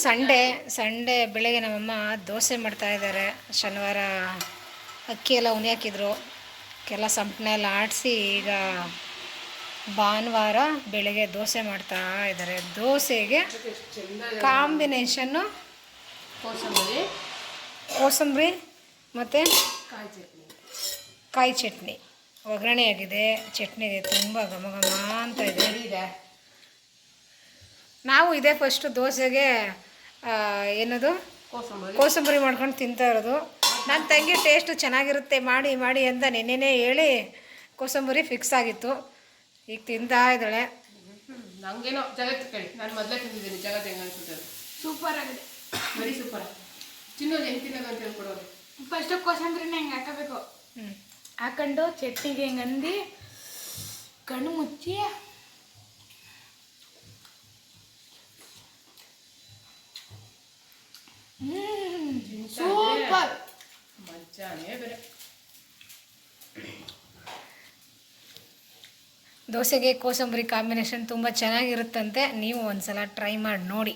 Sunday ಬೆಳಗ್ಗೆ ನಮ್ಮಮ್ಮ ದೋಸೆ ಮಾಡ್ತಾಯಿದ್ದಾರೆ. ಶನಿವಾರ ಅಕ್ಕಿ ಎಲ್ಲ ಉನಿ ಹಾಕಿದ್ರು, ಕೆಲ ಸಂಪಣ ಎಲ್ಲ ಆಡಿಸಿ ಈಗ ಭಾನುವಾರ ಬೆಳಗ್ಗೆ ದೋಸೆ ಮಾಡ್ತಾ ಇದ್ದಾರೆ. ದೋಸೆಗೆ ಕಾಂಬಿನೇಷನ್ನು ಕೋಸಂಬರಿ ಮತ್ತು ಕಾಯಿ ಚಟ್ನಿ. ಒಗ್ಗರಣೆ ಆಗಿದೆ, ಚಟ್ನಿ ಇದೆ, ತುಂಬ ಘಮ ಘಮ ಅಂತ ಇದೆ. ನಾವು ಇದೇ ಫಸ್ಟು ದೋಸೆಗೆ ಏನದು ಕೋಸಂಬರಿ ಮಾಡ್ಕೊಂಡು ತಿಂತಾ ಇರೋದು. ನನ್ನ ತಂಗಿ ಟೇಸ್ಟು ಚೆನ್ನಾಗಿರುತ್ತೆ ಮಾಡಿ ಮಾಡಿ ಅಂತ ನೆನ್ನೆನೇ ಹೇಳಿ ಕೋಸಂಬರಿ ಫಿಕ್ಸ್ ಆಗಿತ್ತು. ಈಗ ತಿಂತಾ ಇದ್ದಾಳೆ. ನಂಗೇನೋ ಜಗತ್ತು ಕೇಳಿ, ನಾನು ಮೊದಲೇ ತಿಂದಿದ್ದೀನಿ. ಜಗತ್ತು ಹೆಂಗೆ ಅನ್ಸುತ್ತೆ? ಸೂಪರ್ ಆಗಿದೆ, ಬರೀ ಸೂಪರ್. ಚಿನ್ನೋದು ಹೆಂಗೆ ತಿನ್ನೋದು ಅಂತ ಹೇಳ್ಕೊಡೋದು. ಫಸ್ಟು ಕೋಸಂಬರಿನ ಹೆಂಗೆ ಹಾಕಬೇಕು, ಹಾಕೊಂಡು ಚಟ್ನಿಗೆ ಹೆಂಗೆ ಅಂದು ಕಣ್ಣು ಮುಚ್ಚಿ ಸೂಪರ್ ಮಜಾನೇ ಬೇರೆ. ದೋಸೆಗೆ ಕೋಸಂಬರಿ ಕಾಂಬಿನೇಷನ್ ತುಂಬ ಚೆನ್ನಾಗಿರುತ್ತಂತೆ. ನೀವು ಒಂದ್ಸಲ ಟ್ರೈ ಮಾಡಿ ನೋಡಿ.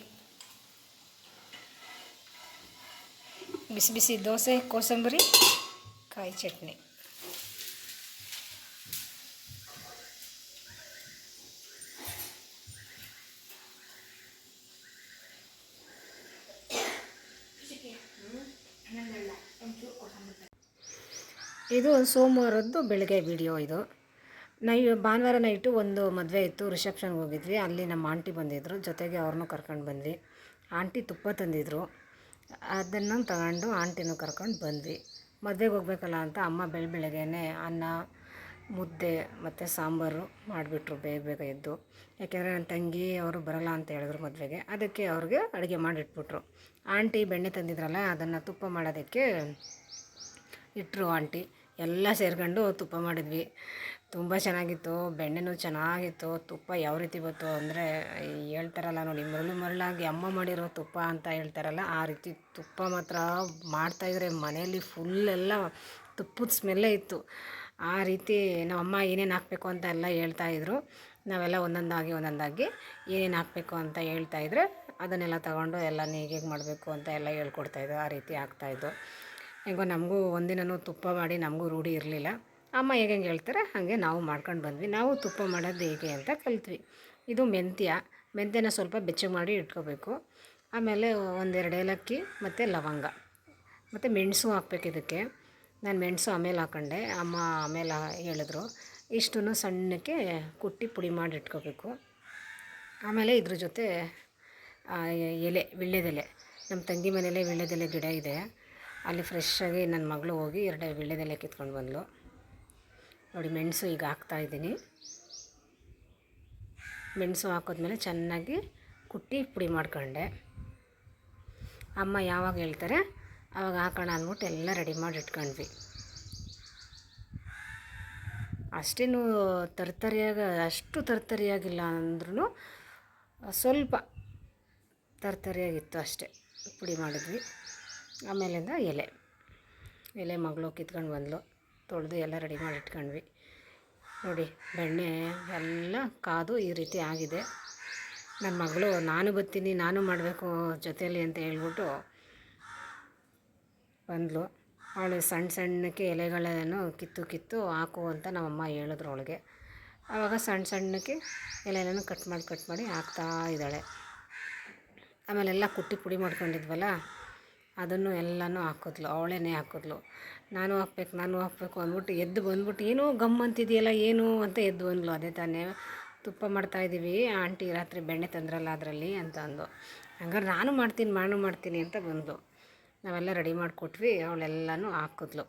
ಬಿಸಿ ಬಿಸಿ ದೋಸೆ, ಕೋಸಂಬರಿ, ಕಾಯಿ ಚಟ್ನಿ. ಇದು ಸೋಮವಾರದ್ದು ಬೆಳಗ್ಗೆ ವಿಡಿಯೋ. ಇದು ಭಾನುವಾರ ನೈಟು ಒಂದು ಮದುವೆ ಇತ್ತು, ರಿಸೆಪ್ಷನ್ಗೆ ಹೋಗಿದ್ವಿ. ಅಲ್ಲಿ ನಮ್ಮ ಆಂಟಿ ಬಂದಿದ್ದರು, ಜೊತೆಗೆ ಅವ್ರನ್ನೂ ಕರ್ಕೊಂಡು ಬಂದ್ವಿ. ಆಂಟಿ ತುಪ್ಪ ತಂದಿದ್ರು, ಅದನ್ನು ತಗೊಂಡು ಆಂಟಿನೂ ಕರ್ಕೊಂಡು ಬಂದ್ವಿ. ಮದುವೆಗೆ ಹೋಗ್ಬೇಕಲ್ಲ ಅಂತ ಅಮ್ಮ ಬೆಳಗ್ಗೆನೇ ಅನ್ನ, ಮುದ್ದೆ ಮತ್ತು ಸಾಂಬಾರು ಮಾಡಿಬಿಟ್ರು ಬೇಗ ಬೇಗ ಎದ್ದು. ಯಾಕೆಂದರೆ ನನ್ನ ತಂಗಿ ಅವರು ಬರಲ್ಲ ಅಂತ ಹೇಳಿದ್ರು ಮದುವೆಗೆ. ಅದಕ್ಕೆ ಅವ್ರಿಗೆ ಅಡುಗೆ ಮಾಡಿಟ್ಬಿಟ್ರು. ಆಂಟಿ ಬೆಣ್ಣೆ ತಂದಿದ್ರಲ್ಲ, ಅದನ್ನು ತುಪ್ಪ ಮಾಡೋದಕ್ಕೆ ಇಟ್ಟರು ಆಂಟಿ. ಎಲ್ಲ ಸೇರ್ಕೊಂಡು ತುಪ್ಪ ಮಾಡಿದ್ವಿ. ತುಂಬ ಚೆನ್ನಾಗಿತ್ತು, ಬೆಣ್ಣೆನೂ ಚೆನ್ನಾಗಿತ್ತು. ತುಪ್ಪ ಯಾವ ರೀತಿ ಬಂತು ಅಂದರೆ ಹೇಳ್ತಾರಲ್ಲ ನೋಡಿ, ಮರಳಾಗಿ ಅಮ್ಮ ಮಾಡಿರೋ ತುಪ್ಪ ಅಂತ ಹೇಳ್ತಾರಲ್ಲ, ಆ ರೀತಿ ತುಪ್ಪ ಮಾತ್ರ ಮಾಡ್ತಾಯಿದ್ರೆ ಮನೆಯಲ್ಲಿ ಫುಲ್ಲೆಲ್ಲ ತುಪ್ಪದ ಸ್ಮೆಲ್ಲೇ ಇತ್ತು. ಆ ರೀತಿ ನಮ್ಮಮ್ಮ ಏನೇನು ಹಾಕಬೇಕು ಅಂತ ಎಲ್ಲ ಹೇಳ್ತಾಯಿದ್ರು. ನಾವೆಲ್ಲ ಒಂದೊಂದಾಗಿ ಏನೇನು ಹಾಕಬೇಕು ಅಂತ ಹೇಳ್ತಾಯಿದ್ರೆ ಅದನ್ನೆಲ್ಲ ತಗೊಂಡು ಎಲ್ಲ ಹೇಗೆ ಮಾಡಬೇಕು ಅಂತ ಎಲ್ಲ ಹೇಳ್ಕೊಡ್ತಾಯಿದ್ರು. ಆ ರೀತಿ ಆಗ್ತಾಯಿದ್ದು. ಹೆಂಗೋ ನಮಗೂ ಒಂದಿನವೂ ತುಪ್ಪ ಮಾಡಿ ನಮಗೂ ರೂಢಿ ಇರಲಿಲ್ಲ. ಅಮ್ಮ ಹೇಗೆ ಹೇಳ್ತಾರೆ ಹಾಗೆ ನಾವು ಮಾಡ್ಕೊಂಡು ಬಂದ್ವಿ. ನಾವು ತುಪ್ಪ ಮಾಡೋದು ಹೇಗೆ ಅಂತ ಕಲಿತ್ವಿ. ಇದು ಮೆಂತ್ಯನ ಸ್ವಲ್ಪ ಬೆಚ್ಚಗೆ ಮಾಡಿ ಇಟ್ಕೋಬೇಕು. ಆಮೇಲೆ 1-2 ಏಲಕ್ಕಿ ಮತ್ತು ಲವಂಗ ಮತ್ತು ಮೆಣಸು ಹಾಕ್ಬೇಕು ಇದಕ್ಕೆ. ನಾನು ಮೆಣಸು ಆಮೇಲೆ ಹಾಕೊಂಡೆ, ಅಮ್ಮ ಆಮೇಲೆ ಹೇಳಿದ್ರು. ಇಷ್ಟನ್ನು ಸಣ್ಣಕ್ಕೆ ಕುಟ್ಟಿ ಪುಡಿ ಮಾಡಿ ಇಟ್ಕೋಬೇಕು. ಆಮೇಲೆ ಇದ್ರ ಜೊತೆ ವೀಳ್ಯದೆಲೆ, ನಮ್ಮ ತಂಗಿ ಮನೇಲೆ ವೀಳ್ಯದೆಲೆ ಗಿಡ ಇದೆ. ಅಲ್ಲಿ ಫ್ರೆಶ್ಶಾಗಿ ನನ್ನ ಮಗಳು ಹೋಗಿ 2 ವೀಳ್ಯದೆಲೆ ಕಿತ್ಕೊಂಡು ಬಂದಳು. ನೋಡಿ, ಮೆಣಸು ಈಗ ಹಾಕ್ತಾಯಿದ್ದೀನಿ. ಮೆಣಸು ಹಾಕಿದ್ಮೇಲೆ ಚೆನ್ನಾಗಿ ಕುಟ್ಟಿ ಪುಡಿ ಮಾಡ್ಕೊಂಡೆ. ಅಮ್ಮ ಯಾವಾಗ ಹೇಳ್ತಾರೆ ಆವಾಗ ಹಾಕೋಣ ಅಂದ್ಬಿಟ್ಟು ಎಲ್ಲ ರೆಡಿ ಮಾಡಿ ಇಟ್ಕೊಂಡ್ವಿ. ಅಷ್ಟೇನು ಅಷ್ಟು ತರ್ತರಿಯಾಗಿಲ್ಲ ಅಂದ್ರೂ ಸ್ವಲ್ಪ ತರ್ತರಿಯಾಗಿತ್ತು ಅಷ್ಟೇ. ಪುಡಿ ಮಾಡಿದ್ವಿ. ಆಮೇಲಿಂದ ಎಲೆ ಮಗಳು ಕಿತ್ಕೊಂಡು ಬಂದಳು, ತೊಳೆದು ಎಲ್ಲ ರೆಡಿ ಮಾಡಿ ಇಟ್ಕೊಂಡ್ವಿ. ನೋಡಿ, ಬೆಣ್ಣೆ ಎಲ್ಲ ಕಾದು ಈ ರೀತಿ ಆಗಿದೆ. ನನ್ನ ಮಗಳು ನಾನು ಬರ್ತೀನಿ, ನಾನು ಮಾಡಬೇಕು ಜೊತೆಯಲ್ಲಿ ಅಂತ ಹೇಳ್ಬಿಟ್ಟು ಬಂದಳು. ಅವಳು ಸಣ್ಣಕ್ಕೆ ಎಲೆಗಳನ್ನು ಕಿತ್ತು ಹಾಕು ಅಂತ ನಮ್ಮಮ್ಮ ಹೇಳಿದ್ರು ಅವಳಿಗೆ. ಆವಾಗ ಸಣ್ಣಕ್ಕೆ ಎಲೆಗಳನ್ನು ಕಟ್ ಮಾಡಿ ಹಾಕ್ತಾ ಇದ್ದಾಳೆ. ಆಮೇಲೆಲ್ಲ ಕುಟ್ಟಿ ಪುಡಿ ಮಾಡ್ಕೊಂಡಿದ್ವಲ್ಲ, ಅದನ್ನು ಎಲ್ಲನೂ ಹಾಕಿದ್ಲು, ಅವಳೇ ಹಾಕಿದ್ಲು. ನಾನು ಹಾಕಬೇಕು ಅಂದ್ಬಿಟ್ಟು ಎದ್ದು ಬಂದ್ಬಿಟ್ಟು, ಏನೋ ಗಮ್ ಅಂತಿದೆಯಲ್ಲ ಏನು ಅಂತ ಎದ್ದು ಬಂದ್ಲು. ಅದೇ ತಾನೇ ತುಪ್ಪ ಮಾಡ್ತಾಯಿದ್ದೀವಿ, ಆಂಟಿ ರಾತ್ರಿ ಬೆಣ್ಣೆ ತಂದ್ರಲ್ಲ ಅದರಲ್ಲಿ ಅಂತ ಅಂದು. ಹಂಗಾರೆ ನಾನು ಮಾಡ್ತೀನಿ ಅಂತ ಬಂದು ನಾವೆಲ್ಲ ರೆಡಿ ಮಾಡಿಕೊಟ್ವಿ. ಅವಳೆಲ್ಲನೂ ಹಾಕಿದ್ಲು.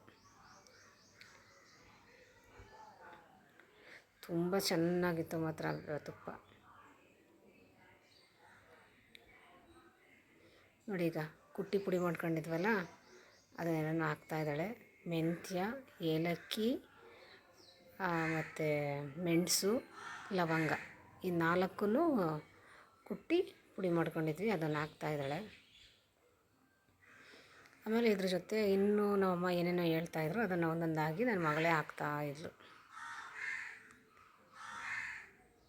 ತುಂಬ ಚೆನ್ನಾಗಿತ್ತು ಮಾತ್ರ ತುಪ್ಪ. ನೋಡಿ, ಈಗ ಕುಟ್ಟಿ ಪುಡಿ ಮಾಡ್ಕೊಂಡಿದ್ವಲ್ಲ ಅದನ್ನೆಲ್ಲ ಹಾಕ್ತಾಯಿದ್ದಾಳೆ. ಮೆಂತ್ಯ, ಏಲಕ್ಕಿ ಮತ್ತು ಮೆಣಸು, ಲವಂಗ, ಈ 4 ಕುಟ್ಟಿ ಪುಡಿ ಮಾಡ್ಕೊಂಡಿದ್ವಿ, ಅದನ್ನು ಹಾಕ್ತಾಯಿದ್ದಾಳೆ. ಆಮೇಲೆ ಇದ್ರ ಜೊತೆ ಇನ್ನೂ ನಮ್ಮಮ್ಮ ಏನೇನೋ ಹೇಳ್ತಾಯಿದ್ರು, ಅದನ್ನು ಒಂದೊಂದಾಗಿ ನನ್ನ ಮಗಳೇ ಹಾಕ್ತಾಯಿದ್ಲು.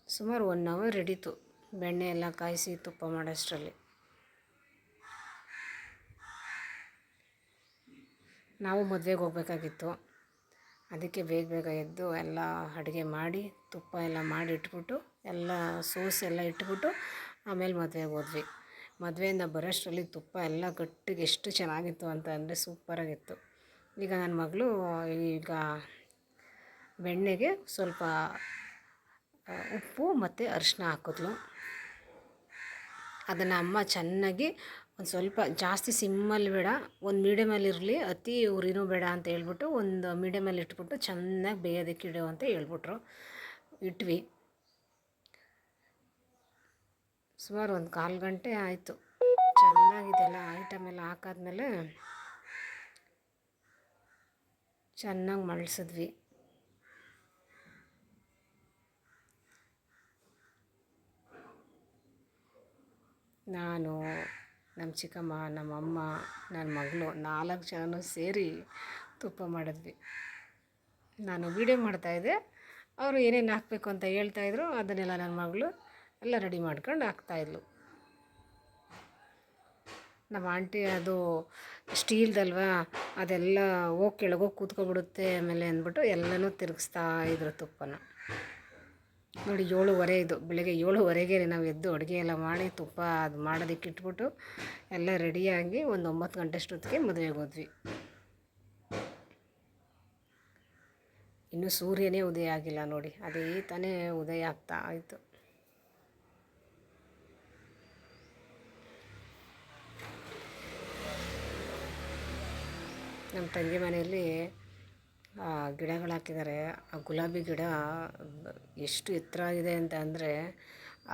ಸುಮಾರು 1 ಅವರ್ ಹಿಡಿತು ಬೆಣ್ಣೆ ಎಲ್ಲ ಕಾಯಿಸಿ ತುಪ್ಪ ಮಾಡೋಷ್ಟರಲ್ಲಿ. ನಾವು ಮದುವೆಗೆ ಹೋಗ್ಬೇಕಾಗಿತ್ತು. ಅದಕ್ಕೆ ಬೇಗ ಬೇಗ ಎದ್ದು ಎಲ್ಲ ಅಡುಗೆ ಮಾಡಿ ತುಪ್ಪ ಎಲ್ಲ ಮಾಡಿ ಇಟ್ಬಿಟ್ಟು ಎಲ್ಲ ಸೋಸ್ ಎಲ್ಲ ಇಟ್ಬಿಟ್ಟು ಆಮೇಲೆ ಮದುವೆಗೆ ಹೋದ್ವಿ. ಮದುವೆಯಿಂದ ಬರೋಷ್ಟರಲ್ಲಿ ತುಪ್ಪ ಎಲ್ಲ ಗಟ್ಟಿಗೆ ಎಷ್ಟು ಚೆನ್ನಾಗಿತ್ತು ಅಂತ ಅಂದರೆ ಸೂಪರಾಗಿತ್ತು. ಈಗ ನನ್ನ ಮಗಳು ಈಗ ಬೆಣ್ಣೆಗೆ ಸ್ವಲ್ಪ ಉಪ್ಪು ಮತ್ತು ಅರಿಶಿನ ಹಾಕಿದ್ಲು. ಅದನ್ನು ಅಮ್ಮ ಚೆನ್ನಾಗಿ ಒಂದು ಸ್ವಲ್ಪ ಜಾಸ್ತಿ ಸಿಮ್ಮಲ್ಲಿ ಬೇಡ, ಒಂದು ಮೀಡಿಯಮಲ್ಲಿ ಇರಲಿ, ಅತಿ ಉರಿನೂ ಬೇಡ ಅಂತ ಹೇಳ್ಬಿಟ್ಟು ಒಂದು ಮೀಡಿಯಮಲ್ಲಿ ಇಟ್ಬಿಟ್ಟು ಚೆನ್ನಾಗಿ ಬೇಯೋದಕ್ಕೆ ಇಡು ಅಂತ ಹೇಳ್ಬಿಟ್ರು. ಇಟ್ವಿ. ಸುಮಾರು ಒಂದು 1/4 ಗಂಟೆ ಆಯಿತು. ಚೆನ್ನಾಗಿದೆಲ್ಲ ಐಟಮ್ ಎಲ್ಲ ಹಾಕಾದ್ಮೇಲೆ ಚೆನ್ನಾಗಿ ಮಳ್ಸಿದ್ವಿ. ನಾನು, ನಮ್ಮ ಚಿಕ್ಕಮ್ಮ, ನಮ್ಮಮ್ಮ, ನನ್ನ ಮಗಳು 4 ಜನನೂ ಸೇರಿ ತುಪ್ಪ ಮಾಡಿದ್ವಿ. ನಾನು ವೀಡಿಯೋ ಮಾಡ್ತಾಯಿದ್ದೆ, ಅವರು ಏನೇನು ಹಾಕಬೇಕು ಅಂತ ಹೇಳ್ತಾಯಿದ್ರು. ಅದನ್ನೆಲ್ಲ ನನ್ನ ಮಗಳು ಎಲ್ಲ ರೆಡಿ ಮಾಡ್ಕೊಂಡು ಹಾಕ್ತಾಯಿದ್ಲು. ನಮ್ಮ ಆಂಟಿ ಅದು ಸ್ಟೀಲ್ದಲ್ವಾ, ಅದೆಲ್ಲ ಹೋಗಿ ಕೆಳಗೋಗಿ ಕೂತ್ಕೊಬಿಡುತ್ತೆ ಆಮೇಲೆ ಅಂದ್ಬಿಟ್ಟು ಎಲ್ಲನೂ ತಿರುಗಿಸ್ತಾ ಇದ್ರು ತುಪ್ಪನ. ನೋಡಿ 7:30 ಇದು, ಬೆಳಗ್ಗೆ 7:30ಗೆ ನಾವು ಎದ್ದು ಅಡುಗೆ ಎಲ್ಲ ಮಾಡಿ ತುಪ್ಪ ಅದು ಮಾಡೋದಕ್ಕೆ ಇಟ್ಬಿಟ್ಟು ಎಲ್ಲ ರೆಡಿಯಾಗಿ ಒಂದು 9 ಗಂಟೆ ಅಷ್ಟೊತ್ತಿಗೆ ಮದುವೆಗೆ ಹೋದ್ವಿ. ಇನ್ನೂ ಸೂರ್ಯನೇ ಉದಯ ಆಗಿಲ್ಲ ನೋಡಿ, ಅದೇ ತಾನೇ ಉದಯ ಆಗ್ತಾ ಆಯಿತು. ನಮ್ಮ ತಂಗಿ ಮನೆಯಲ್ಲಿ ಗಿಡಗಳು ಹಾಕಿದ್ದಾರೆ. ಆ ಗುಲಾಬಿ ಗಿಡ ಎಷ್ಟು ಎತ್ತರ ಆಗಿದೆ ಅಂತ ಅಂದರೆ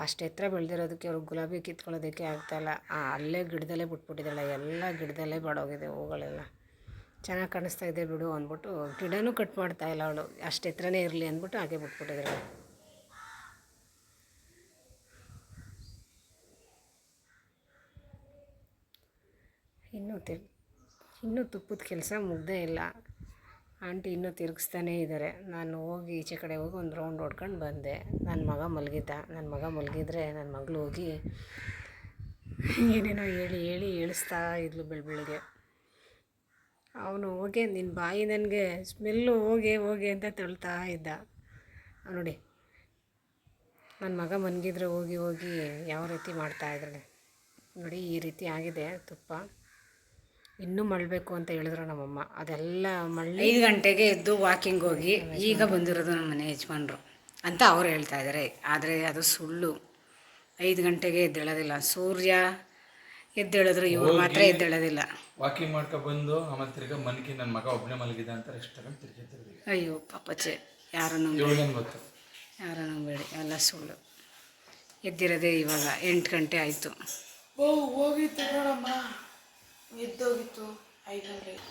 ಅಷ್ಟು ಎತ್ತರ ಬೆಳೆದಿರೋದಕ್ಕೆ ಅವ್ರಿಗೆ ಗುಲಾಬಿ ಕಿತ್ಕೊಳ್ಳೋದಕ್ಕೆ ಆಗ್ತಾಯಿಲ್ಲ. ಅಲ್ಲೇ ಗಿಡದಲ್ಲೇ ಬಿಟ್ಬಿಟ್ಟಿದ್ದಾಳೆ, ಎಲ್ಲ ಗಿಡದಲ್ಲೇ ಬಾಡೋಗಿದೆ ಹೂಗಳೆಲ್ಲ. ಚೆನ್ನಾಗಿ ಕಾಣಿಸ್ತಾ ಇದೆ ಬಿಡು ಅಂದ್ಬಿಟ್ಟು ಗಿಡನೂ ಕಟ್ ಮಾಡ್ತಾಯಿಲ್ಲ ಅವಳು, ಅಷ್ಟು ಎತ್ತರನೇ ಇರಲಿ ಅಂದ್ಬಿಟ್ಟು ಹಾಗೆ ಬಿಟ್ಬಿಟ್ಟಿದ್ದಾಳೆ. ಇನ್ನೂ ತುಪ್ಪದ ಕೆಲಸ ಮುಗ್ದೇ ಇಲ್ಲ. ಆಂಟಿ ಇನ್ನೂ ತಿರುಗಿಸ್ತಾನೇ ಇದ್ದಾರೆ. ನಾನು ಹೋಗಿ ಈಚೆ ಕಡೆ ಹೋಗಿ ಒಂದು ರೌಂಡ್ ಹೊಡ್ಕೊಂಡು ಬಂದೆ. ನನ್ನ ಮಗ ಮಲಗಿದ್ರೆ ನನ್ನ ಮಗಳು ಹೋಗಿ ಏನೇನೋ ಹೇಳಿ ಹೇಳಿಸ್ತಾ ಇದ್ಲು ಬೆಳಗ್ಗೆ. ಅವನು ಹೋಗಿ ನಿನ್ನ ಬಾಯಿ ನನಗೆ ಸ್ಮೆಲ್ಲು ಹೋಗಿ ಅಂತ ತಳ್ತಾ ಇದ್ದ. ನೋಡಿ ನನ್ನ ಮಗ ಮಲಗಿದ್ರೆ ಹೋಗಿ ಯಾವ ರೀತಿ ಮಾಡ್ತಾಯಿದ್ದಾಳೆ ನೋಡಿ. ಈ ರೀತಿ ಆಗಿದೆ ತುಪ್ಪ. ಇನ್ನೂ ಮಳ್ಳಬೇಕು ಅಂತ ಹೇಳಿದ್ರು ನಮ್ಮಮ್ಮ. ಅದೆಲ್ಲ 5 ಗಂಟೆಗೆ ಎದ್ದು ವಾಕಿಂಗ್ ಹೋಗಿ ಈಗ ಬಂದಿರೋದು ನಮ್ಮ ಮನೆ ಯಜಮಾನ್ರು ಅಂತ ಅವ್ರು ಹೇಳ್ತಾಯಿದ್ದಾರೆ. ಆದರೆ ಅದು ಸುಳ್ಳು. 5 ಗಂಟೆಗೆ ಎದ್ದೇಳೋದಿಲ್ಲ. ಸೂರ್ಯ ಎದ್ದೇಳಿದ್ರು ಇವ್ರು ಮಾತ್ರ ಎದ್ದೇಳೋದಿಲ್ಲ. ವಾಕಿಂಗ್ ಮಾಡ್ಕೊಬಂದು ಆಮೇಲೆ ತಿರ್ಗಾ ಮನ್ಕಿ ನನ್ನ ಮಗ ಒಬ್ಬನೇ ಮಲಗಿದ ಅಂತ ರೆಸ್ಟ್ ತಗೊಂಡು ತಿರ್ಗಿ ಅಯ್ಯೋ ಪಾಪಚ್ಚೆ, ಯಾರು ಗೊತ್ತು, ಯಾರು ನಂಬೇಡಿ, ಎಲ್ಲ ಸುಳ್ಳು. ಎದ್ದಿರೋದೇ ಇವಾಗ 8 ಗಂಟೆ ಆಯಿತು. ಹೋಗಿತ್ತು ನೋಡಮ್ಮ, ಎದ್ದೋಗಿತ್ತು 5 ಗಂಟೆಗೆ.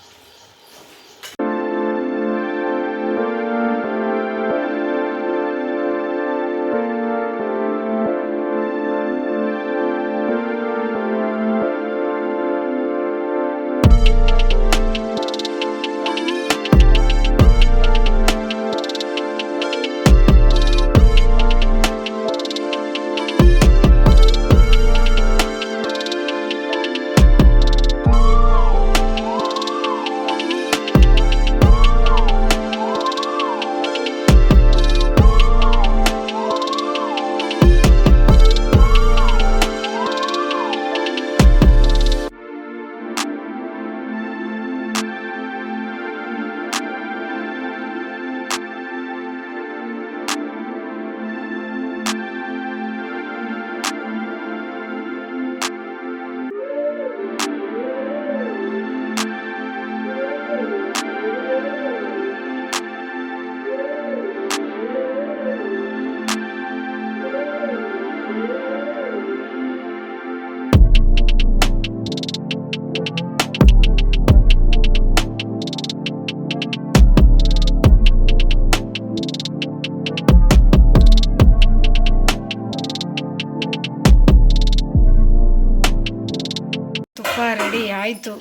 ರೆಡಿ ಆಯಿತು.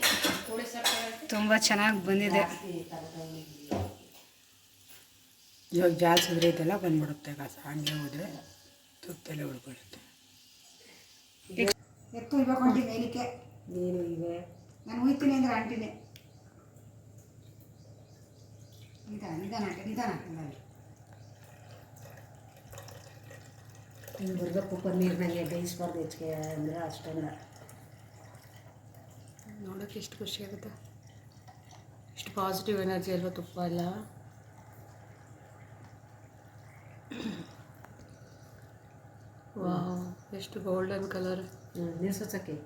ತುಂಬ ಚೆನ್ನಾಗಿ ಬಂದಿದೆ. ಇವಾಗ ಜಾಲ್ಸಿದ್ರೆ ಇದೆಲ್ಲ ಬಂದ್ಬಿಡುತ್ತೆ. ಕಸ ಹಂಗೆ ಹೋದರೆ ತುಪ್ಪದಲ್ಲೇ ಉಳ್ಕೊಳ್ಳುತ್ತೆ. ಎತ್ತು ಇವಾಗ ಹೊಂಟಿ ಮೇಲಿಕ್ಕೆ ನೀನು ಇದೆ ನಾನು ಹೋಯ್ತೀನಿ ಅಂದರೆ ಆಂಟಿನೇ ಹಿಂಗೆ ಬರಬೇಕು ಪನ್ನೀರ್ನಾಗೆ ಬೇಯಿಸ್ಬಾರ್ದು ಹೆಚ್ಚಿಗೆ ಅಂದರೆ ಅಷ್ಟೆಲ್ಲ. ನೋಡೋಕ್ಕೆ ಎಷ್ಟು ಖುಷಿ ಆಗುತ್ತೆ, ಎಷ್ಟು ಪಾಸಿಟಿವ್ ಎನರ್ಜಿ ಅಲ್ವಾ ತುಪ್ಪ ಎಲ್ಲ. ವಾವ್, ಎಷ್ಟು ಗೋಲ್ಡನ್ ಕಲರ್. ನೀರು ಸ್ವಚ್ಛಕ್ಕೆ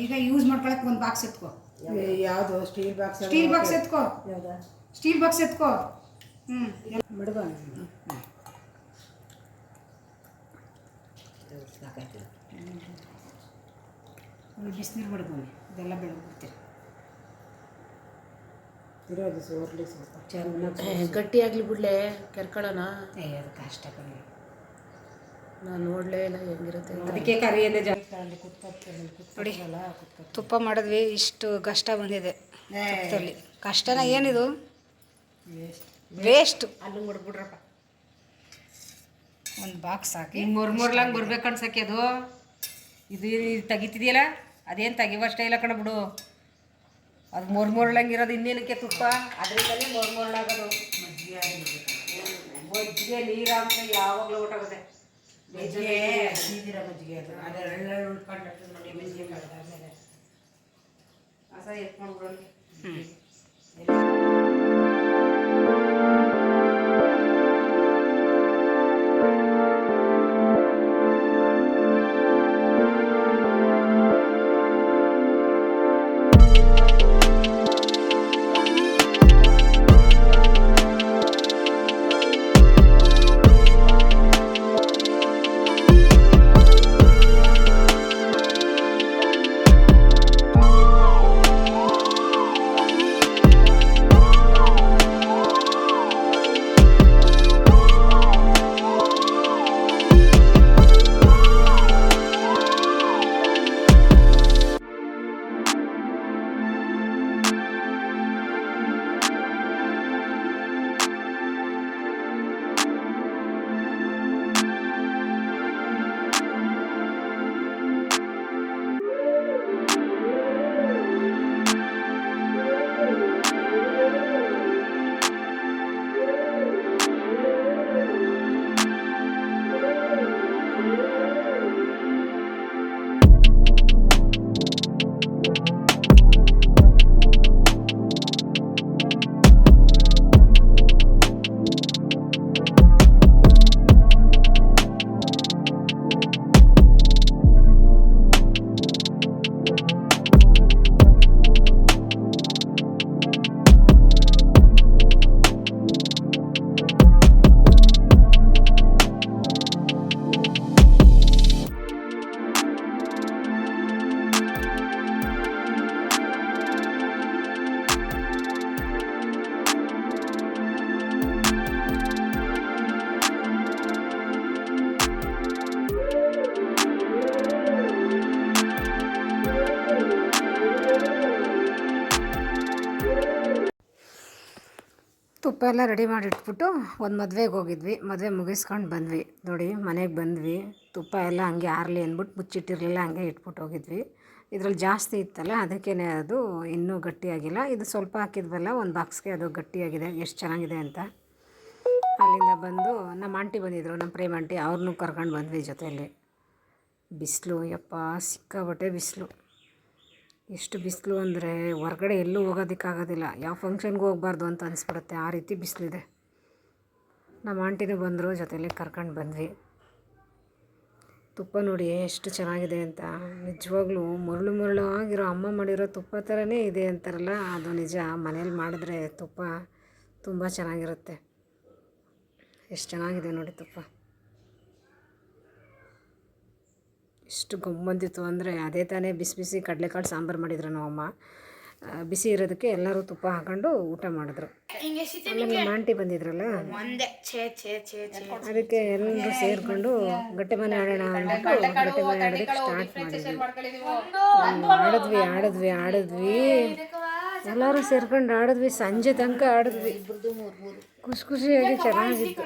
ಈಗ ಯೂಸ್ ಮಾಡ್ಕೊಳಕ್ಕೆ ಒಂದು ಬಾಕ್ಸ್ ಎತ್ಕೋ. ಯಾವುದು ಸ್ಟೀಲ್ ಬಾಕ್ಸ್? ಸ್ಟೀಲ್ ಬಾಕ್ಸ್ ಎತ್ಕೋ. ಯಾವ್ದಾ ಸ್ಟೀಲ್ ಬಾಕ್ಸ್ ಎತ್ಕೋ. ಬಿಡುವ ಸಾಕಾಯ್ತು. ಬಿಸಿನೀರು ಬಿಡ್ಬೋದು, ಇದೆಲ್ಲ ಬೆಳಗ್ಬಿಡ್ತೀರಿ. ಇರೋದು ಸೋರ್ಲಿ ಸ್ವಲ್ಪ ಚೆನ್ನಾಗಿ ಗಟ್ಟಿಯಾಗಲಿ ಬಿಡ್ಲೆ, ಕೆರ್ಕೊಳ್ಳೋಣ. ಅದು ಕಷ್ಟ ಕಮ್ಮಿ. ನಾನು ನೋಡಲೇ ಇಲ್ಲ ಹೆಂಗಿರುತ್ತೆ ಅಂತ. ಅದಕ್ಕೆ ಕರಿಯದೆ ನೋಡಿ, ತುಪ್ಪ ಮಾಡಿದ್ವಿ, ಇಷ್ಟು ಕಷ್ಟ ಬಂದಿದೆ ತುಪ್ಪದಲ್ಲಿ. ಕಷ್ಟನ ಏನಿದು, ವೇಸ್ಟ್. ಅಲ್ಲೂ ಮುಡ್ಬಿಡ್ರಪ್ಪ. ಒಂದು ಬಾಕ್ಸ್ ಹಾಕಿ ಮೂರ್ಲಂಗೆ ಬರ್ಬೇಕು ಅನ್ಸಕ್ಕೆ ಅದು. ಇದು ತೆಗಿತಿದೆಯಲ್ಲ, ಅದೇನು ತೆಗಿವಷ್ಟೇ ಇಲ್ಲ ಕಣ ಬಿಡು. ಅದು ಮೂರ್ಲಂಗೆ ಇರೋದು ಇನ್ನೇನಕ್ಕೆ ತುಪ್ಪ, ಅದರಿಂದಲೇ ಮೂರ್ಲಾಗೋದು. ಮಜ್ಜಿಗೆ ನೀರಾಗ ಯಾವಾಗಲೂ ಊಟಾಗುತ್ತೆ. ಮಜ್ಜಿಗೆ ಸೀದಿರೋ ಮಜ್ಜಿಗೆ, ಅದು ಅದೆಲ್ಲ ಉಳ್ಕೊಂಡು ನೋಡಿ ಮಜ್ಜಿಗೆ ಮಾಡಿದಾದ್ಮೇಲೆ ಹೊಸ ಎತ್ಕೊಂಡ್ಬಿಡೋದು. ತುಪ್ಪ ಎಲ್ಲ ರೆಡಿ ಮಾಡಿ ಇಟ್ಬಿಟ್ಟು ಒಂದು ಮದುವೆಗೆ ಹೋಗಿದ್ವಿ. ಮದುವೆ ಮುಗಿಸ್ಕೊಂಡು ಬಂದ್ವಿ. ನೋಡಿ ಮನೆಗೆ ಬಂದ್ವಿ, ತುಪ್ಪ ಎಲ್ಲ ಹಂಗೆ ಆರಲಿ ಅಂದ್ಬಿಟ್ಟು ಮುಚ್ಚಿಟ್ಟಿರಲಿಲ್ಲ, ಹಂಗೆ ಇಟ್ಬಿಟ್ಟು ಹೋಗಿದ್ವಿ. ಇದರಲ್ಲಿ ಜಾಸ್ತಿ ಇತ್ತಲ್ಲ, ಅದಕ್ಕೇ ಅದು ಇನ್ನೂ ಗಟ್ಟಿಯಾಗಿಲ್ಲ. ಇದು ಸ್ವಲ್ಪ ಹಾಕಿದ್ವಲ್ಲ ಒಂದು ಬಾಕ್ಸ್ಗೆ, ಅದು ಗಟ್ಟಿಯಾಗಿದೆ. ಎಷ್ಟು ಚೆನ್ನಾಗಿದೆ ಅಂತ. ಅಲ್ಲಿಂದ ಬಂದು ನಮ್ಮ ಆಂಟಿ ಬಂದಿದ್ದರು, ನಮ್ಮ ಪ್ರೇಮ್ ಆಂಟಿ, ಅವ್ರನ್ನೂ ಕರ್ಕೊಂಡು ಬಂದ್ವಿ ಜೊತೆಯಲ್ಲಿ. ಬಿಸಿಲು ಯಪ್ಪ, ಸಿಕ್ಕಾಬಟ್ಟೆ ಬಿಸಿಲು. ಎಷ್ಟು ಬಿಸಿಲು ಅಂದರೆ ಹೊರಗಡೆ ಎಲ್ಲೂ ಹೋಗೋದಕ್ಕಾಗೋದಿಲ್ಲ. ಯಾವ ಫಂಕ್ಷನ್ಗೂ ಹೋಗಬಾರ್ದು ಅಂತ ಅನಿಸ್ಬಿಡುತ್ತೆ, ಆ ರೀತಿ ಬಿಸಿಲಿದೆ. ನಮ್ಮ ಆಂಟಿನೂ ಬಂದರು, ಜೊತೆಯಲ್ಲಿ ಕರ್ಕೊಂಡು ಬಂದ್ವಿ. ತುಪ್ಪ ನೋಡಿ ಎಷ್ಟು ಚೆನ್ನಾಗಿದೆ ಅಂತ. ನಿಜವಾಗ್ಲೂ ಮುರುಳು ಆಗಿರೋ ಅಮ್ಮ ಮಾಡಿರೋ ತುಪ್ಪ ಥರನೇ ಇದೆ ಅಂತಾರಲ್ಲ, ಅದು ನಿಜ. ಮನೇಲಿ ಮಾಡಿದ್ರೆ ತುಪ್ಪ ತುಂಬ ಚೆನ್ನಾಗಿರುತ್ತೆ. ಎಷ್ಟು ಚೆನ್ನಾಗಿದೆ ನೋಡಿ ತುಪ್ಪ. ಎಷ್ಟು ಬಂದಿತ್ತು ಅಂದರೆ, ಅದೇ ತಾನೇ ಬಿಸಿ ಬಿಸಿ ಕಡಲೆಕಾಳು ಸಾಂಬಾರು ಮಾಡಿದ್ರು ನಮ್ಮಮ್ಮ. ಬಿಸಿ ಇರೋದಕ್ಕೆ ಎಲ್ಲರೂ ತುಪ್ಪ ಹಾಕೊಂಡು ಊಟ ಮಾಡಿದ್ರು. ಆಮೇಲೆ ನಮ್ಮ ಆಂಟಿ ಬಂದಿದ್ರಲ್ಲ, ಅದಕ್ಕೆ ಎಲ್ಲರೂ ಸೇರಿಕೊಂಡು ಗಟ್ಟೆ ಮನೆ ಆಡೋಣ ಅಂದ್ಬಿಟ್ಟು ಗಟ್ಟೆ ಮನೆ ಆಡೋದಕ್ಕೆ ಸ್ಟಾರ್ಟ್ ಮಾಡಿದ್ವಿ. ಆಡಿದ್ವಿ ಎಲ್ಲರೂ ಸೇರ್ಕೊಂಡು ಆಡಿದ್ವಿ, ಸಂಜೆ ತನಕ ಆಡಿದ್ವಿ. ಖುಷಿಯಾಗಿ ಚೆನ್ನಾಗಿತ್ತು.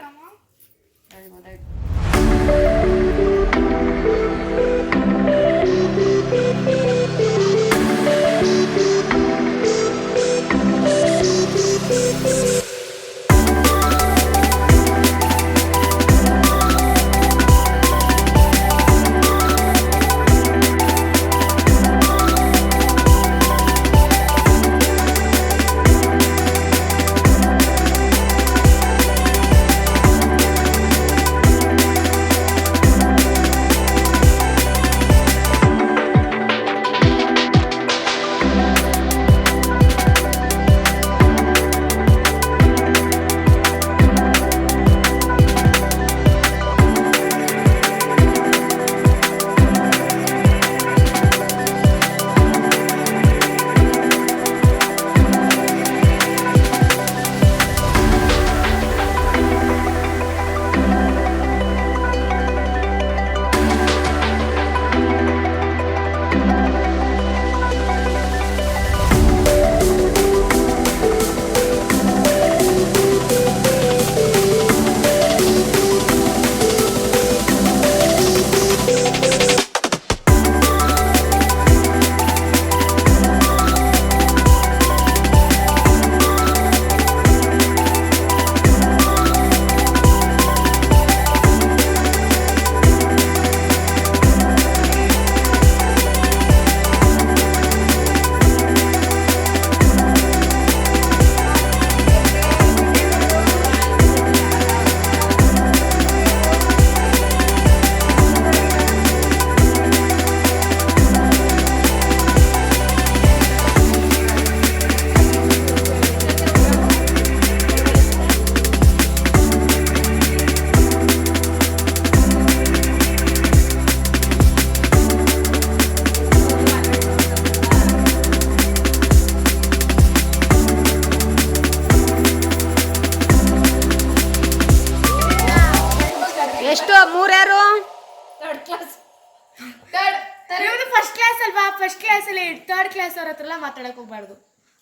ಕ್ಲಾಸಲ್ಲಿ 3rd ಕ್ಲಾಸ್ ಅವ್ರ ಹತ್ರ ಎಲ್ಲ ಮಾತಾಡಕ್ ಹೋಗ್ಬಾರ್ದು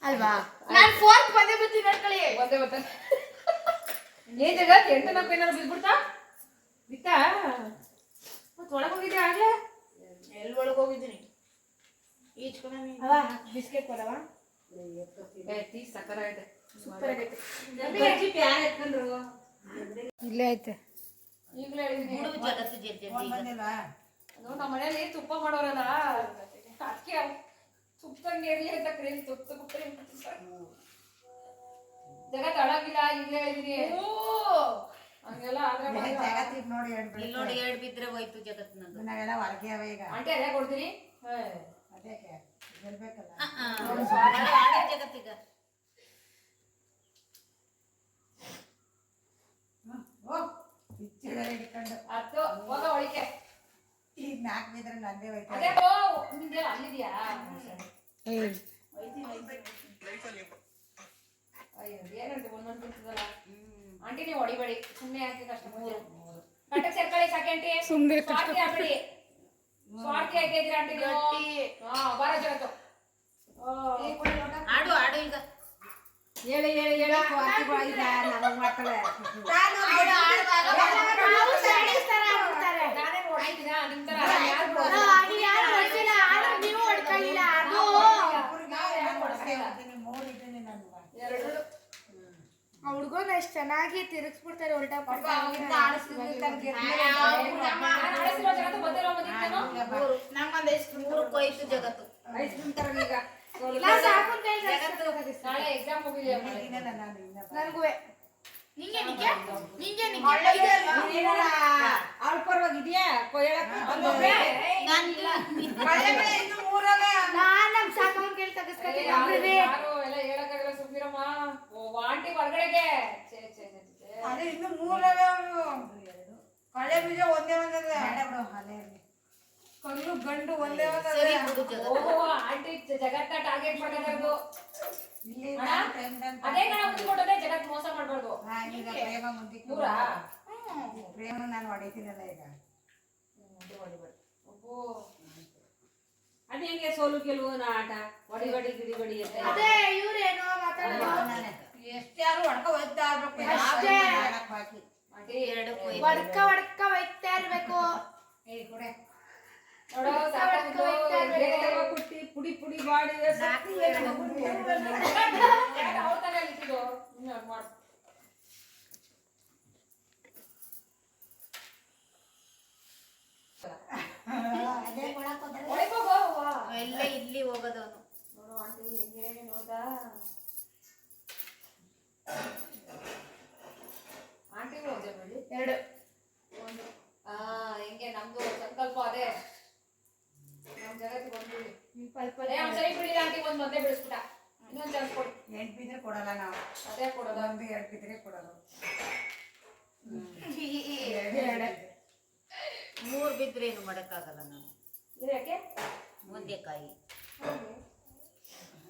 ಅಲ್ವಾ? ನಾನು 4th ಬಂದೇ ಬರ್ತೀನಿ ನೋಡ್ಕೊಳ್ಳಿ. ಒಂದೇ ಗೊತ್ತ ಏನ್ ಜಗತ್ 8 ನಾಲ್ಕು ಏನಾರು ಬಿದ್ಬಿಡ್ತಾ ಬಿತ್ತಾ ಮತ್ತೆ ಒಳಗೆ ಹೋಗಿದ್ದೆ ಆಗ್ಲೇ ಎಲ್ಲಿ ಒಳಗೆ ಹೋಗಿದ್ದೀನಿ ಈಚ್ಕೊಂಡು ಬಿಸ್ಕೆಟ್ ಕೊಡವಾ? ಟೀ ಸಕ್ಕತ್ತಾಗೈತೆ ಸೂಪರ್ ಆಗೈತೆ. ಇಲ್ಲೇ ಐತೆ. ಈಗಲೇ ಹೇಳಿದೀನಿ ನಮ್ಮ ಮನೇಲಿ ತುಪ್ಪ ಮಾಡೋರಲ್ಲ ಅದಕ್ಕೆ ತುಪ್ಪದಂಗೆ ಇರ್ಲಿ ಅಂತ ಕ್ರೇಜ್ ತುಪ್ಪ ಜಗತ್ ಅಳಗಿಲ್ಲ ಈಗಲೇ ಹೇಳಿದೀನಿ ಹಂಗೆಲ್ಲ ಆದ್ರೆ ನೋಡಿ 2 ಬಿದ್ರೆ ಹೋಯ್ತು ಜಗತ್ನದು. ನಾವೆಲ್ಲ ಹೊರಗೆ ಅವ ಈಗ ಆಂಟಿ ಅದೇ ಕೊಡ್ತೀನಿ ಅದಕ್ಕೆ ಗೆಲ್ಬೇಕಲ್ಲ. ಜಗತ್ತೀಗ ಹಿಡ್ಕೊಂಡು ಹತ್ತು ಹೋಗ ಒಳಿಕೆ ಈಗ 4 ಬಿದ್ರೆ ನಂದೇ ಹೋಯ್ತು. ಅದೇ ನಿಂಗೆ ಅಲ್ಲಿದ್ಯಾ ಅಯ್ಯೋ ಏನಂತೆ ಒಂದೊಂದು ಬಿಡ್ತದಲ್ಲ ಆಂಟಿ ನೀವು ಹೊಡಿಬೇಡಿ ಸುಮ್ಮನೆ ಯಾಕೆ ಕಷ್ಟ ಕಟ್ಟ ಸೇರ್ಕೊಳ್ಳಿ ಸಾಕೇಂಟಿ ಸುಮ್ನೆ ಸ್ವಾರ್ಥಿ ಆಗ್ಬೇಡಿ ಸ್ವಾರ್ಥಿ ಆಗಿದ್ರಿ ಆಂಟಿ ಹಾ ಬಾರ ಜಗತ್ತು ಆಡು ಈಗ ಹೇಳಿ ನಮಗೆ ಮಾಡ್ತಾಳೆ. ನಾನೇನು ಹೊಡಿತೀನ ನಿಮ್ ತರ ನೀವು ಹೊಡ್ಕೊಳ್ಳಿಲ್ಲ ಅದು ಹುಡ್ಗೋನ ಎಷ್ಟು ಚೆನ್ನಾಗಿ ತಿರುಗಿಸ್ಬಿಡ್ತಾರೆ ಉಲ್ಟಾ ಪಲ್ಟಾ. ನಮ್ಮೊಂದು ಎಷ್ಟು 3 ಹೋಯ್ತು ಜಗತ್ತು. ಐಸ್ ಕ್ರೀಮ್ ತರ ಈಗ ನಾಳೆ ಎಕ್ಸಾಮ್ ಹೋಗಿದ್ಯಾ ನನಗೂ ನಿಂಗೆ ಅವ್ಳ ಪರವಾಗಿದ್ಯಾ ನಾನ್ ನಮ್ ಸಾಕಮ್ಮನ್ ಕೇಳಿ ತಗಸ್ಕೊತೀನಿ. ಯಾರು ಎಲ್ಲ ಹೇಳಕ್ಕಾಗಲ್ಲ ಸುಮ್ಮಿರಮ್ಮ ಆಂಟಿ ಹೊರಗಡೆಗೆ ಅದೇ ಇನ್ನು 3 ಕಳೆ ಬೀಜ ಒಂದೇ ಒಂದದೆ ಕಲ್ಲು ಗಂಡು ಒಂದೇ ಒಂದದೆ. ಸರಿ ಬಿಡು ಜಗತ್ತು. ಓಹೋ ಆಂಟಿ ಜಗತ್ತ ಟಾರ್ಗೆಟ್ ಮಾಡೋದು ಇಲ್ಲಿ ಅದೇ ಕಣ ಮುಂದ್ಕೊಟ್ಟದೆ ಜಗತ್ ಮೋಸ ಮಾಡ್ಬಾರ್ದು ಈಗ ಪ್ರೇಮ ಮುಂದಿಕ್ಕೆ ನೂರಾ ಪ್ರೇಮ ನಾನು ಹೊಡಿತೀನಲ್ಲ ಈಗ. ಅದೇ ಹೆಂಗೆ ಸೋಲು ಗೆಲುವು ಆಟ ಹೊಡಿ ಗಿಡಿ ಅಂತ ಅದೇ ಇವ್ರೇನೋ ಮಾತಾಡೋದು ಎಷ್ಟ್ಯಾರು ಹೊಡ್ಕ ಹೋಗ್ತಾ ಇರ್ಬೇಕು. ಅಷ್ಟೇ. ಬಾಕಿ ಆಂಟಿ 2 ಹೋಯ್ತು. ಹೊಡ್ಕ ಹೋಯ್ತಾ ಇರ್ಬೇಕು. ನೋಡೋ ಕುಟ್ಟಿ ಪುಡಿ ಪುಡಿ ಮಾಡಿ ಅವ್ರ ತಾನೇ ಇಟ್ಟಿದ್ದು ಮಾಡು ಒಳಗೆ ಹೋಗೋ ಎಲ್ಲ ಇಲ್ಲಿ ಹೋಗೋದವನು. ನೋಡು ಆಂಟಿ ಹೆಂಗೆ ನೋಡ್ದಾ ಆಂಟಿ ಹೋದೆ ಬಳ್ಳಿ 2 ಒಂದು ಹೆಂಗೆ ನಮ್ದು ಸಂಕಲ್ಪ ಅದೇ ನಮ್ ಜಗತ್ತಿಗೆ ಒಂದು ಸರಿ ಬಿಡಿ ಆಂಟಿ ಒಂದ್ ಮದ್ದೆ ಬೆಳೆಸ್ಬಿಟ್ಟ ಇನ್ನೊಂದ್ ಚಾನ್ಸ್ ಕೊಡಿ. 8 ಬಿದ್ರೆ ಕೊಡಲ್ಲ ನಾವು. ಅದೇ ಕೊಡೋದ 1 2 ಬಿದ್ರೆ ಕೊಡೋದು. 3 ಬಿದ್ರೆ ಏನು ಮಾಡಕ್ಕಾಗಲ್ಲ ನಾವು. ಯಾಕೆ ಮುಂದೆಕಾಯಿ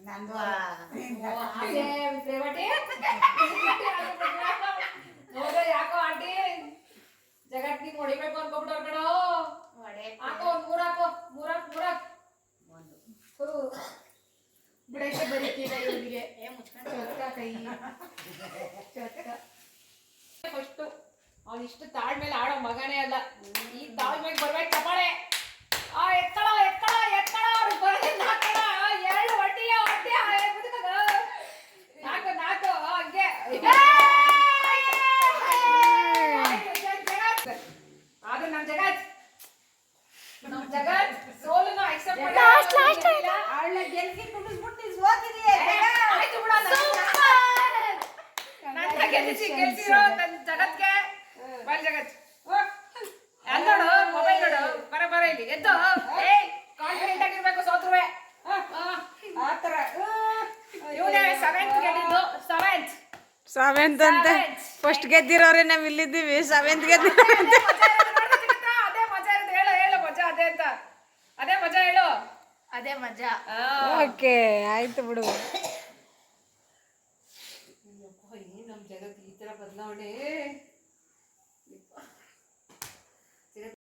ನಂದು ನೋಡ್ರೆ ಯಾಕೋ ಆಂಟಿ ಜಗತ್ ನೀನ್ ಹೊಡಿಬೇಕು ಅನ್ಕೊಬಿಟ್ಟವ್ರ ಕಣೋ ಹಾಕೋ ಒಂದ್ ಮೂರಾಕ್ ಬಿಡಕ್ಕೆ ಬರೀತೀರ ಇವ್ರಿಗೆ ಫಸ್ಟ್ ಅವ್ನು ಇಷ್ಟು ತಾಳ್ಮೇಲೆ ಆಡೋ ಮಗನೇ ಅಲ್ಲ ಈ ತಾಳ್ಮೆಗೆ ಬರ್ಬೇಕು ತಪಾಳೆ ಎತ್ತಳ ಅವ್ರಿಗೆ ಬರೋದಿಲ್ಲ ನಾಕಣ 2 ಹೊಟ್ಟಿಯ ನಾಲ್ಕು ಹಂಗೆ ಆದ್ರೆ ನಮ್ ಜಗತ್ ಸೋಲನ್ನ ಅಕ್ಸೆಪ್ಟ್ ಮಾಡಿಲ್ಲ. ಗೆಲ್ಸಿ ಕುಡಿಸ್ಬಿಟ್ಟು ಸೋತಿದೀಯ. ಆಯ್ತು ಬಿಡ ನನ್ನ ಗೆಲ್ಸಿರೋ ನನ್ನ ಜಗತ್ಗೆ ಬಲ್ ಜಗತ್ ನೋಡು ಮೊಬೈಲ್ ನೋಡು ಬರ ಇಲ್ಲಿ ಎದ್ದು ಕಾನ್ಫಿಡೆಂಟ್ ಆಗಿರ್ಬೇಕು ಸೋತ್ರುವೆ ಆತರ ಇವನೇ 7th ಗೆದ್ದಿದ್ದು 7th ಅಂತೆ ಫಸ್ಟ್ ಗೆದ್ದಿರೋರೆ ನಾವ್ ಇಲ್ಲಿದ್ದೀವಿ 7th ಗೆದ್ದಿರೋ ಅದೇ ಮಜಾ ಇರುತ್ತೆ ಹೇಳು ಮಜಾ ಅದೇ ಅಂತ ಅದೇ ಮಜಾ ಹೇಳು ಅದೇ ಮಜಾ. ಓಕೆ ಆಯ್ತು ಬಿಡು. ನಮ್ ಜಗತ್ ಈ ತರ ಬದಲಾವಣೆ